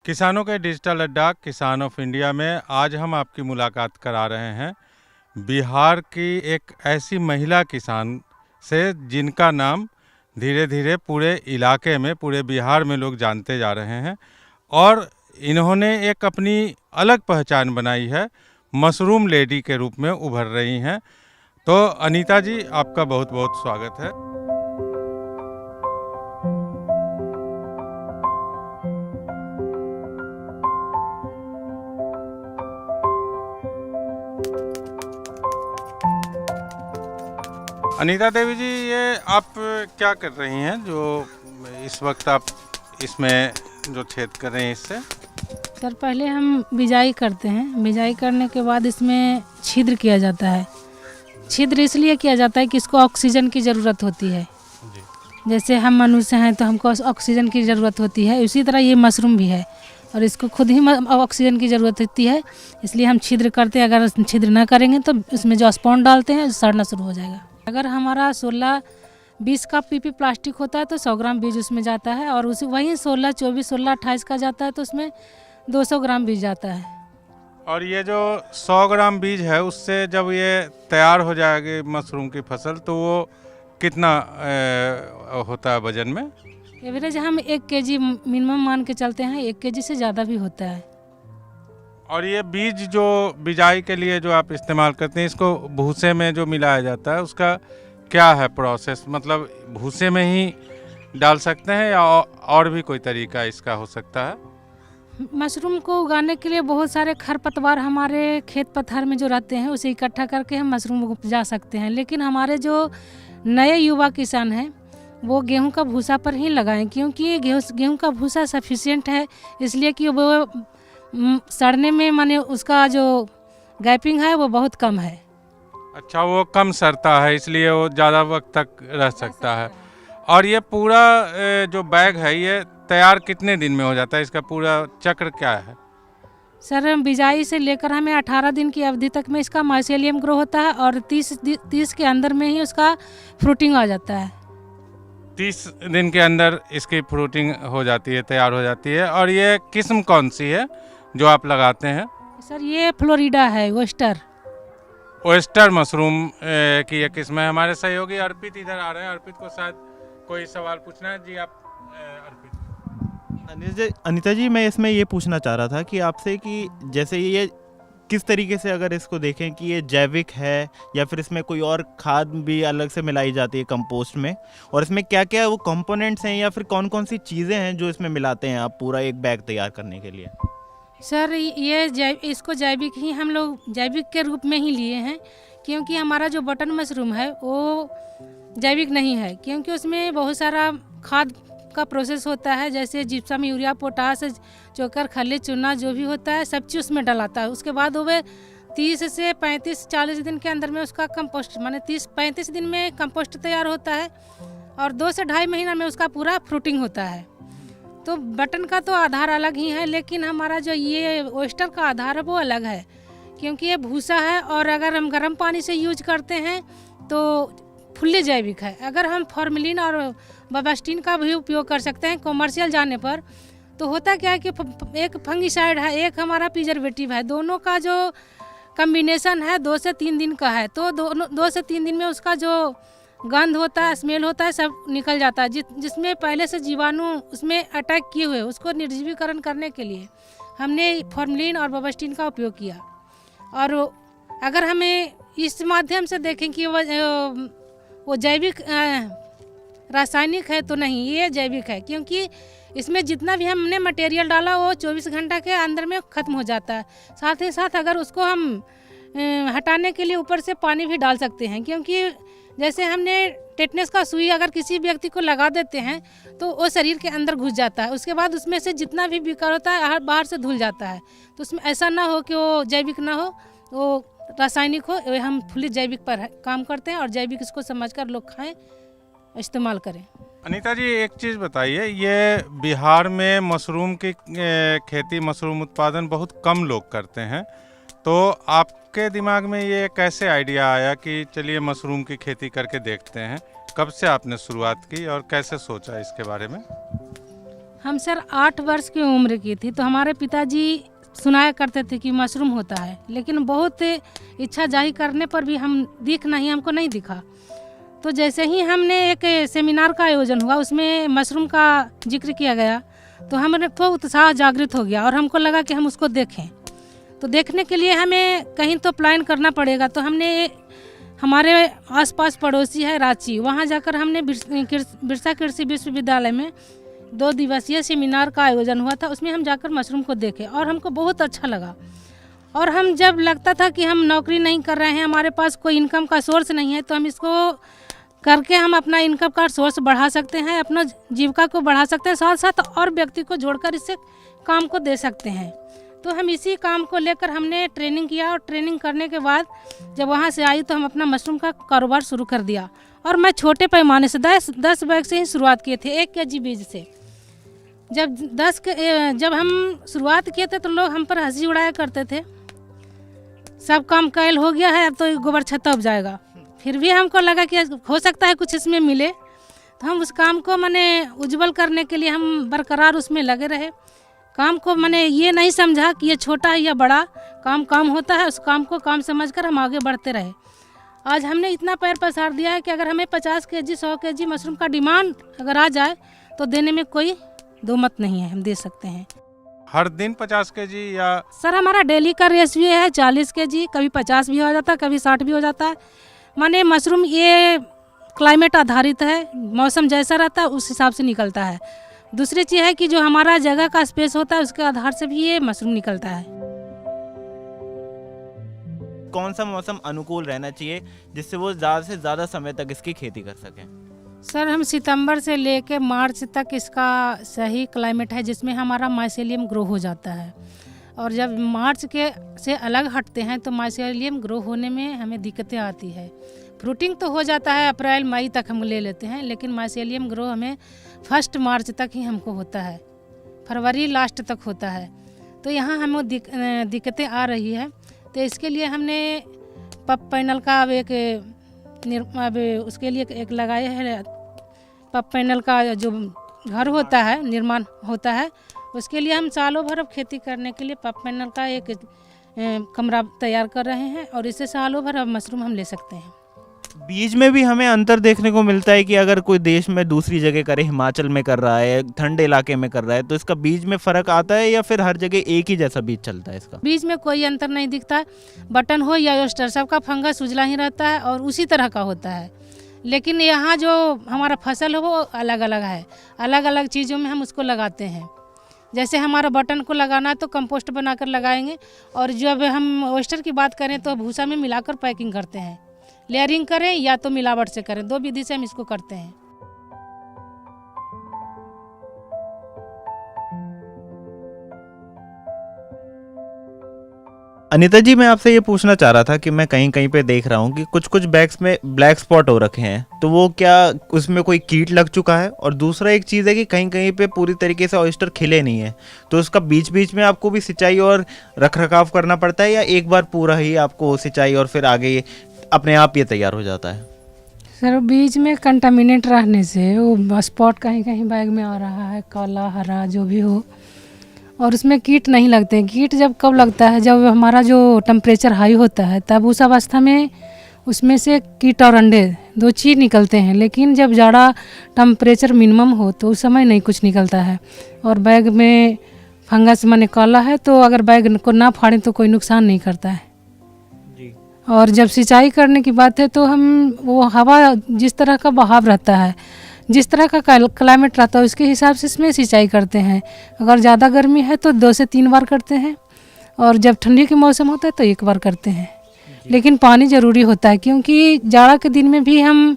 किसानों के डिजिटल अड्डा किसान ऑफ इंडिया में आज हम आपकी मुलाकात करा रहे हैं बिहार की एक ऐसी महिला किसान से जिनका नाम धीरे धीरे पूरे इलाके में, पूरे बिहार में लोग जानते जा रहे हैं और इन्होंने एक अपनी अलग पहचान बनाई है, मशरूम लेडी के रूप में उभर रही हैं। तो अनीता जी, आपका बहुत बहुत स्वागत है। अनीता देवी जी, ये आप क्या कर रही हैं जो इस वक्त आप इसमें जो छेद कर रहे हैं इससे? सर, पहले हम बिजाई करते हैं। बिजाई करने के बाद इसमें छिद्र किया जाता है। छिद्र इसलिए किया जाता है कि इसको ऑक्सीजन की ज़रूरत होती है जी। जैसे हम मनुष्य हैं तो हमको ऑक्सीजन की ज़रूरत होती है, इसी तरह ये मशरूम भी है और इसको खुद ही ऑक्सीजन की ज़रूरत होती है, इसलिए हम छिद्र करते हैं। अगर छिद्र ना करेंगे तो इसमें जो स्पॉन्ज डालते हैं सड़ना शुरू हो जाएगा। अगर हमारा 16-20 का पीपी प्लास्टिक होता है तो 100 ग्राम बीज उसमें जाता है और उसी वहीं 16, 24, 16, 28 का जाता है तो उसमें 200 ग्राम बीज जाता है। और ये जो 100 ग्राम बीज है उससे जब ये तैयार हो जाएगी मशरूम की फसल तो वो कितना होता है वजन में? एवरेज हम 1 केजी मिनिमम मान के चलते हैं, 1 केजी से ज़्यादा भी होता है। और ये बीज जो बिजाई के लिए जो आप इस्तेमाल करते हैं, इसको भूसे में जो मिलाया जाता है उसका क्या है प्रोसेस? मतलब भूसे में ही डाल सकते हैं या और भी कोई तरीका इसका हो सकता है? मशरूम को उगाने के लिए बहुत सारे खरपतवार हमारे खेत पत्थर में जो रहते हैं उसे इकट्ठा करके हम मशरूम उपजा सकते हैं, लेकिन हमारे जो नए युवा किसान हैं वो गेहूं का भूसा पर ही लगाएं, क्योंकि गेहूं का भूसा सफिशिएंट है, इसलिए कि वो सड़ने में माने उसका जो गैपिंग है वो बहुत कम है। अच्छा, वो कम सड़ता है इसलिए वो ज़्यादा वक्त तक रह सकता है। और ये पूरा जो बैग है ये तैयार कितने दिन में हो जाता है? इसका पूरा चक्र क्या है? सर, बिजाई से लेकर हमें 18 दिन की अवधि तक में इसका माइसेलियम ग्रो होता है और 30 के अंदर में ही उसका फ्रूटिंग आ जाता है। 30 दिन के अंदर इसकी फ्रूटिंग हो जाती है, तैयार हो जाती है। और ये किस्म कौन सी है जो आप लगाते हैं? सर, ये फ्लोरिडा है, ओएस्टर मशरूम की ये किस्म है। हमारे सहयोगी अर्पित इधर आ रहे हैं, अर्पित को शायद कोई सवाल पूछना है। जी, आप अर्पित। अनीता जी, मैं इसमें ये पूछना चाह रहा था कि आपसे कि जैसे ये किस तरीके से अगर इसको देखें कि ये जैविक है या फिर इसमें कोई और खाद भी अलग से मिलाई जाती है कंपोस्ट में, और इसमें क्या क्या वो कंपोनेंट्स हैं या फिर कौन कौन सी चीज़ें हैं जो इसमें मिलाते हैं आप पूरा एक बैग तैयार करने के लिए? सर, ये इसको जैविक ही हम लोग जैविक के रूप में ही लिए हैं, क्योंकि हमारा जो बटन मशरूम है वो जैविक नहीं है, क्योंकि उसमें बहुत सारा खाद का प्रोसेस होता है, जैसे जिप्सम, यूरिया, पोटास, चोकर, खली, चूना जो भी होता है सब चीज़ उसमें डलाता है। उसके बाद वो 30 से 35-40 दिन के अंदर में उसका कंपोस्ट माने 30-35 दिन में कंपोस्ट तैयार होता है और 2 से 2.5 महीना में उसका पूरा फ्रूटिंग होता है। तो बटन का तो आधार अलग ही है, लेकिन हमारा जो ये ओएस्टर का आधार है वो अलग है, क्योंकि ये भूसा है और अगर हम गर्म पानी से यूज करते हैं तो फुल्ली जैविक है। अगर हम फॉर्मेलिन और बाबास्टिन का भी उपयोग कर सकते हैं कॉमर्शियल जाने पर, तो होता क्या है कि एक फंगिसाइड है, एक हमारा प्रिजर्वेटिव है, दोनों का जो कम्बिनेशन है 2 से 3 दिन का है, तो 2 से 3 दिन में उसका जो गंध होता है, स्मेल होता है, सब निकल जाता है। जिसमें पहले से जीवाणु उसमें अटैक किए हुए उसको निर्जीवीकरण करने के लिए हमने फॉर्मेलिन और बाबास्टिन का उपयोग किया। और अगर हमें इस माध्यम से देखें कि वो जैविक रासायनिक है तो नहीं, ये जैविक है, क्योंकि इसमें जितना भी हमने मटेरियल डाला वो 24 घंटा के अंदर में ख़त्म हो जाता है। साथ ही साथ अगर उसको हम हटाने के लिए ऊपर से पानी भी डाल सकते हैं, क्योंकि जैसे हमने टेटनस का सुई अगर किसी व्यक्ति को लगा देते हैं तो वो शरीर के अंदर घुस जाता है, उसके बाद उसमें से जितना भी विकार होता है बाहर से धुल जाता है। तो उसमें ऐसा ना हो कि वो जैविक ना हो, वो रासायनिक हो। हम फुली जैविक पर काम करते हैं और जैविक इसको समझकर लोग खाएं, इस्तेमाल करें। अनीता जी, एक चीज़ बताइए, ये बिहार में मशरूम की खेती, मशरूम उत्पादन बहुत कम लोग करते हैं, तो आपके दिमाग में ये कैसे आइडिया आया कि चलिए मशरूम की खेती करके देखते हैं? कब से आपने शुरुआत की और कैसे सोचा इसके बारे में? हम सर 8 वर्ष की उम्र की थी तो हमारे पिताजी सुनाया करते थे कि मशरूम होता है, लेकिन बहुत इच्छा जाहिर करने पर भी हमको नहीं दिखा। तो जैसे ही हमने एक सेमिनार का आयोजन हुआ, उसमें मशरूम का जिक्र किया गया, तो हमें तो उत्साह जागृत हो गया और हमको लगा कि हम उसको देखें। तो देखने के लिए हमें कहीं तो प्लान करना पड़ेगा। तो हमने हमारे आसपास पड़ोसी है रांची, वहाँ जाकर हमने बिरसा कृषि विश्वविद्यालय में 2 दिवसीय सेमिनार का आयोजन हुआ था, उसमें हम जाकर मशरूम को देखे और हमको बहुत अच्छा लगा। और हम जब लगता था कि हम नौकरी नहीं कर रहे हैं, हमारे पास कोई इनकम का सोर्स नहीं है, तो हम इसको करके हम अपना इनकम का सोर्स बढ़ा सकते हैं, अपना जीविका को बढ़ा सकते हैं, साथ साथ और व्यक्ति को जोड़कर इससे काम को दे सकते हैं। तो हम इसी काम को लेकर हमने ट्रेनिंग किया और ट्रेनिंग करने के बाद जब वहाँ से आई तो हम अपना मशरूम का कारोबार शुरू कर दिया। और मैं छोटे पैमाने से 10 बैग से ही शुरुआत किए थे, 1 kg बीज से। जब हम शुरुआत किए थे तो लोग हम पर हंसी उड़ाया करते थे, सब काम कैल हो गया है, अब तो गोबर छत्ता उग जाएगा। फिर भी हमको लगा कि हो सकता है कुछ इसमें मिले, तो हम उस काम को उज्जवल करने के लिए हम बरकरार उसमें लगे रहे। काम को ये नहीं समझा कि ये छोटा है या बड़ा, काम होता है, उस काम को काम समझकर हम आगे बढ़ते रहे। आज हमने इतना पैर पसार दिया है कि अगर हमें 50 kg 100 kg मशरूम का डिमांड अगर आ जाए तो देने में कोई दो मत नहीं है, हम दे सकते हैं। हर दिन 50 kg या? सर हमारा डेली का रेशियो है 40 kg, कभी 50 भी हो जाता है, कभी 60 भी हो जाता है। मशरूम ये क्लाइमेट आधारित है, मौसम जैसा रहता है उस हिसाब से निकलता है। दूसरी चीज़ है कि जो हमारा जगह का स्पेस होता है उसके आधार से भी ये मशरूम निकलता है। कौन सा मौसम अनुकूल रहना चाहिए जिससे वो ज़्यादा से ज़्यादा समय तक इसकी खेती कर सकें? सर हम सितंबर से लेकर मार्च तक इसका सही क्लाइमेट है जिसमें हमारा माइसेलियम ग्रो हो जाता है। और जब मार्च के से अलग हटते हैं तो माइसेलियम ग्रो होने में हमें दिक्कतें आती है। फ्रूटिंग तो हो जाता है अप्रैल मई तक हम ले लेते हैं, लेकिन माइसेलियम ग्रो हमें 1 मार्च तक ही हमको होता है, फरवरी लास्ट तक होता है। तो यहाँ हमें दिक्कतें आ रही है। तो इसके लिए हमने पप पैनल का अब उसके लिए एक लगाए है, पप पैनल का जो घर होता है निर्माण होता है, उसके लिए हम सालों भर अब खेती करने के लिए पप पैनल का एक कमरा तैयार कर रहे हैं और इससे सालों भर अब मशरूम हम ले सकते हैं। बीज में भी हमें अंतर देखने को मिलता है कि अगर कोई देश में दूसरी जगह करे, हिमाचल में कर रहा है, ठंडे इलाके में कर रहा है, तो इसका बीज में फ़र्क आता है या फिर हर जगह एक ही जैसा बीज चलता है इसका? बीज में कोई अंतर नहीं दिखता है, बटन हो या ओस्टर सबका फंगस उजला ही रहता है और उसी तरह का होता है। लेकिन यहाँ जो हमारा फसल है वो अलग अलग है, अलग अलग चीज़ों में हम उसको लगाते हैं। जैसे हमारा बटन को लगाना है तो कंपोस्ट बनाकर लगाएंगे, और जब हम ओस्टर की बात करें तो भूसा में मिलाकर पैकिंग करते हैं, लेयरिंग करें या तो मिलावट से करें, 2 विधि से हम इसको करते हैं। अनीता जी, मैं आपसे ये पूछना चाह रहा था कि मैं कहीं कहीं पे देख रहा हूँ कि कुछ बैग्स में ब्लैक स्पॉट हो रखे हैं, तो वो क्या उसमें कोई कीट लग चुका है? और दूसरा एक चीज़ है कि कहीं कहीं पे पूरी तरीके से ऑयस्टर खिले नहीं है, तो उसका बीच बीच में आपको भी सिंचाई और रखरखाव करना पड़ता है या एक बार पूरा ही आपको सिंचाई और फिर आगे अपने आप ये तैयार हो जाता है? सर बीच में कंटामिनेट रहने से वो स्पॉट कहीं कहीं बैग में आ रहा है, काला हरा जो भी हो, और उसमें कीट नहीं लगते हैं। कीट जब कब लगता है, जब हमारा जो टेम्परेचर हाई होता है तब उस अवस्था में उसमें से कीट और अंडे 2 चीज़ निकलते हैं। लेकिन जब ज़्यादा टेम्परेचर मिनिमम हो तो उस समय नहीं कुछ निकलता है। और बैग में फंगस काला है तो अगर बैग को ना फाड़ें तो कोई नुकसान नहीं करता है जी। और जब सिंचाई करने की बात है तो हम वो हवा जिस तरह का बहाव रहता है, जिस तरह का क्लाइमेट रहता है उसके हिसाब से इसमें सिंचाई करते हैं। अगर ज़्यादा गर्मी है तो 2 से 3 बार करते हैं, और जब ठंडी के मौसम होता है तो 1 बार करते हैं। लेकिन पानी ज़रूरी होता है, क्योंकि जाड़ा के दिन में भी हम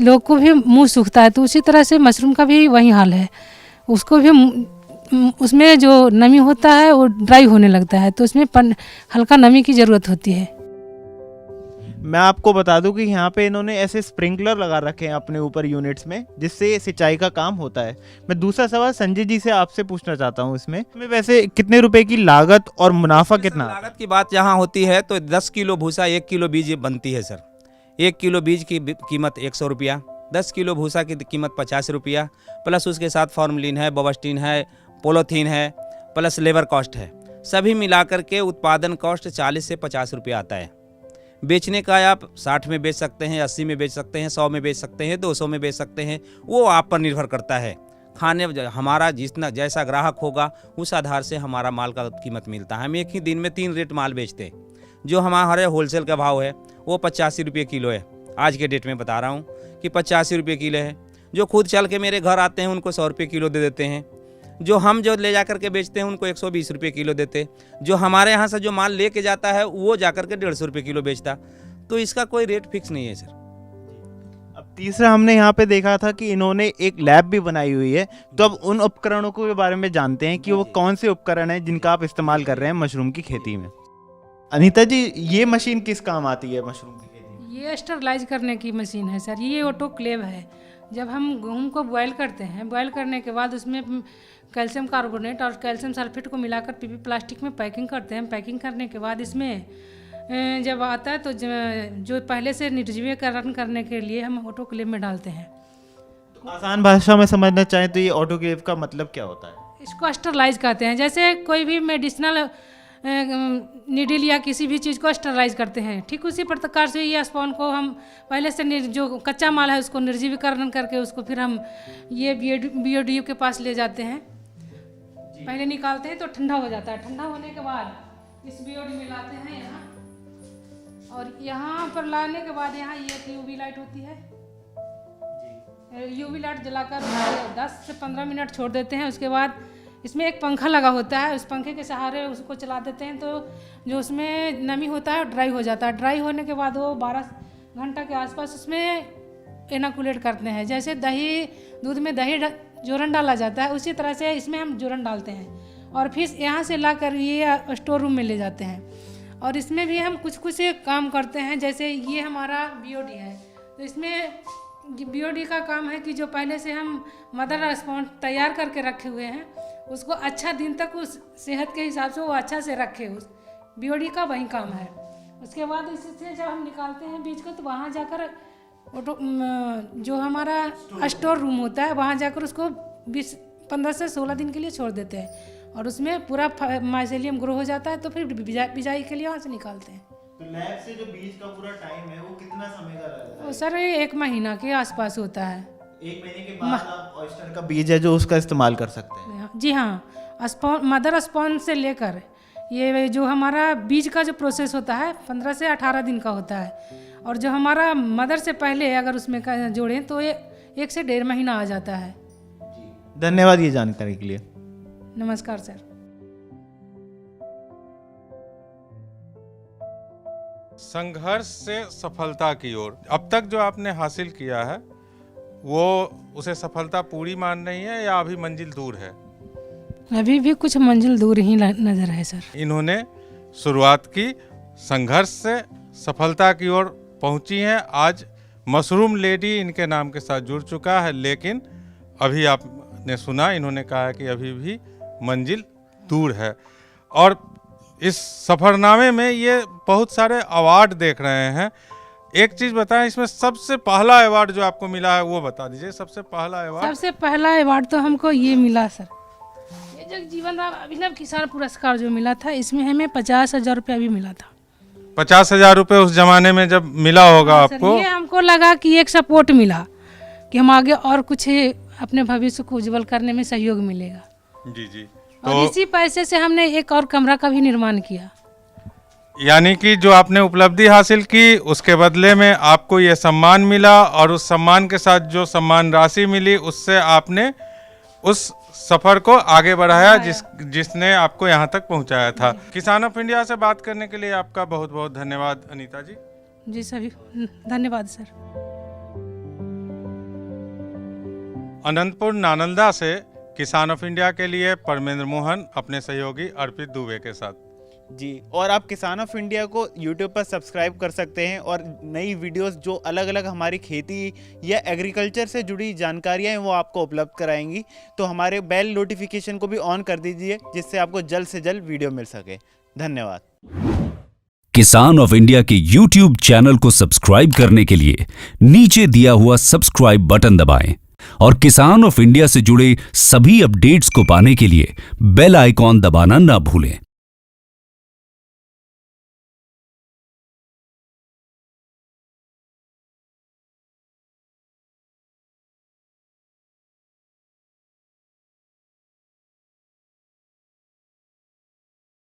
लोग को भी मुंह सूखता है, तो उसी तरह से मशरूम का भी वही हाल है। उसको भी उसमें जो नमी होता है वो ड्राई होने लगता है, तो उसमें हल्का नमी की ज़रूरत होती है। मैं आपको बता दूं कि यहाँ पे इन्होंने ऐसे स्प्रिंकलर लगा रखे हैं अपने ऊपर यूनिट्स में, जिससे सिंचाई का काम होता है। मैं दूसरा सवाल संजय जी से आपसे पूछना चाहता हूँ, इसमें वैसे कितने रुपए की लागत और मुनाफा कितना? लागत की बात यहाँ होती है तो 10 किलो भूसा 1 किलो बीज बनती है सर। 1 किलो बीज की कीमत 100 रुपया, 10 किलो भूसा की कीमत 50 रुपया, प्लस उसके साथ फॉर्मलिन है, बोवस्टीन है, पोलोथीन है, प्लस लेबर कॉस्ट है। सभी मिलाकर के उत्पादन कॉस्ट 40 से 50 रुपया आता है। बेचने का आप 60 में बेच सकते हैं, 80 में बेच सकते हैं, 100 में बेच सकते हैं, 200 में बेच सकते हैं, वो आप पर निर्भर करता है। खाने हमारा जितना जैसा ग्राहक होगा उस आधार से हमारा माल का कीमत मिलता है। हम एक ही दिन में 3 रेट माल बेचते हैं। जो हमारे होलसेल का भाव है वो 85 रुपये किलो है। आज के डेट में बता रहा हूँ कि 85 रुपये किलो है। जो खुद चल के मेरे घर आते हैं उनको 100 रुपये किलो दे देते हैं। जो हम जो ले जाकर के बेचते हैं उनको 120 रुपये किलो देते। जो हमारे यहाँ से जो माल लेके जाता है वो जाकर के 150 रुपये किलो बेचता। तो इसका कोई रेट फिक्स नहीं है सर। अब तीसरा हमने यहाँ पे देखा था कि इन्होंने एक लैब भी बनाई हुई है, तो अब उन उपकरणों के बारे में जानते हैं कि वो कौन से उपकरण हैं जिनका आप इस्तेमाल कर रहे हैं मशरूम की खेती में। अनीता जी, ये मशीन किस काम आती है मशरूम की खेती में? ये स्टरलाइज करने की मशीन है सर। ये ऑटोक्लेव है। जब हम गेहूं को बॉयल करते हैं, बॉयल करने के बाद उसमें कैल्शियम कार्बोनेट और कैल्शियम सल्फेट को मिलाकर पीपी प्लास्टिक में पैकिंग करते हैं। पैकिंग करने के बाद इसमें जब आता है तो जो पहले से निर्जलीकरण करने के लिए हम ऑटोक्लेव में डालते हैं। तो आसान भाषा में समझना चाहें तो ये ऑटोक्लेव का मतलब क्या होता है? इसको स्टरलाइज कहते हैं। जैसे कोई भी मेडिसिनल नीडल या किसी भी चीज़ को स्टरलाइज करते हैं, ठीक उसी प्रकार से ये स्पॉन को हम पहले से जो कच्चा माल है उसको निर्जीवीकरण करके उसको फिर हम ये बीओडीयू के पास ले जाते हैं। पहले निकालते हैं तो ठंडा हो जाता है। ठंडा होने के बाद इस बीओडी में लाते हैं यहाँ, और यहाँ पर लाने के बाद यहाँ ये यूवी लाइट होती है। यूवी लाइट जलाकर 10 से 15 मिनट छोड़ देते हैं। उसके बाद इसमें एक पंखा लगा होता है, उस पंखे के सहारे उसको चला देते हैं तो जो उसमें नमी होता है ड्राई हो जाता है। ड्राई होने के बाद वो 12 घंटा के आसपास उसमें इनोकुलेट करते हैं। जैसे दही, दूध में दही जोरन डाला जाता है, उसी तरह से इसमें हम जोरन डालते हैं और फिर यहाँ से ला कर ये स्टोर रूम में ले जाते हैं। और इसमें भी हम कुछ कुछ काम करते हैं। जैसे ये हमारा बीओडी है, तो इसमें बीओडी का काम है कि जो पहले से हम मदर स्पॉन्ज तैयार करके रखे हुए हैं उसको अच्छा दिन तक उस सेहत के हिसाब से वो अच्छा से रखे। उस बीओडी का वही काम है। उसके बाद इससे जब हम निकालते हैं बीज को तो वहाँ जाकर जो हमारा स्टोर रूम होता है वहाँ जाकर उसको 15 से 16 दिन के लिए छोड़ देते हैं और उसमें पूरा माइसेलियम ग्रो हो जाता है। तो फिर बिजाई के लिए वहाँ से निकालते हैं। तो लैब से जो बीज का पूरा टाइम है वो कितना समय का रहता है? सर 1 महीना के आसपास होता है। 1 महीने के बाद आप ऑयस्टर का बीज है जो उसका इस्तेमाल कर सकते हैं? जी हाँ, मदर स्पॉन्ज से लेकर ये जो हमारा बीज का जो प्रोसेस होता है 15 से 18 दिन का होता है। और जो हमारा मदर से पहले अगर उसमें जोड़ें तो ये 1 से 1.5 महीना आ जाता है। धन्यवाद ये जानकारी के लिए। नमस्कार सर। संघर्ष से सफलता की ओर अब तक जो आपने हासिल किया है वो उसे सफलता पूरी मान रही है या अभी मंजिल दूर है? अभी भी कुछ मंजिल दूर ही नजर है सर। इन्होंने शुरुआत की, संघर्ष से सफलता की ओर पहुंची हैं। आज मशरूम लेडी इनके नाम के साथ जुड़ चुका है, लेकिन अभी आपने सुना इन्होंने कहा कि अभी भी मंजिल दूर है। और इस सफरनामे में ये बहुत सारे अवार्ड देख रहे हैं। एक चीज बताएं, इसमें सबसे पहला अवार्ड जो आपको मिला है वो बता दीजिए। सबसे पहला अवार्ड तो हमको ये मिला सर, ये जगजीवन राम अभिनव किसान पुरस्कार जो मिला था, इसमें हमें 50,000 रुपया भी मिला था। 50,000 रुपये उस जमाने में जब मिला होगा आपको? ये हमको लगा कि एक सपोर्ट मिला कि हम आगे और कुछ अपने भविष्य को उज्जवल करने में सहयोग मिलेगा। जी जी। और इसी पैसे से हमने एक और कमरा का भी निर्माण किया। यानी कि जो आपने उपलब्धि हासिल की उसके बदले में आपको ये सम्मान मिला, और उस सम्मान के साथ जो सम्मान राशि मिली उससे आपने उस सफर को आगे बढ़ाया जिसने आपको यहाँ तक पहुँचाया था। किसान ऑफ इंडिया से बात करने के लिए आपका बहुत बहुत धन्यवाद अनीता जी। जी सभी धन्यवाद सर। अनंतपुर नालंदा से किसान ऑफ इंडिया के लिए परमेंद्र मोहन अपने सहयोगी अर्पित दुबे के साथ। जी, और आप किसान ऑफ इंडिया को यूट्यूब पर सब्सक्राइब कर सकते हैं और नई वीडियोस जो अलग अलग हमारी खेती या एग्रीकल्चर से जुड़ी जानकारियां हैं वो आपको उपलब्ध कराएंगी। तो हमारे बेल नोटिफिकेशन को भी ऑन कर दीजिए जिससे आपको जल्द से जल्द वीडियो मिल सके। धन्यवाद। किसान ऑफ इंडिया के YouTube चैनल को सब्सक्राइब करने के लिए नीचे दिया हुआ सब्सक्राइब बटन दबाएं और किसान ऑफ इंडिया से जुड़े सभी अपडेट्स को पाने के लिए बेल आइकॉन दबाना ना भूलें।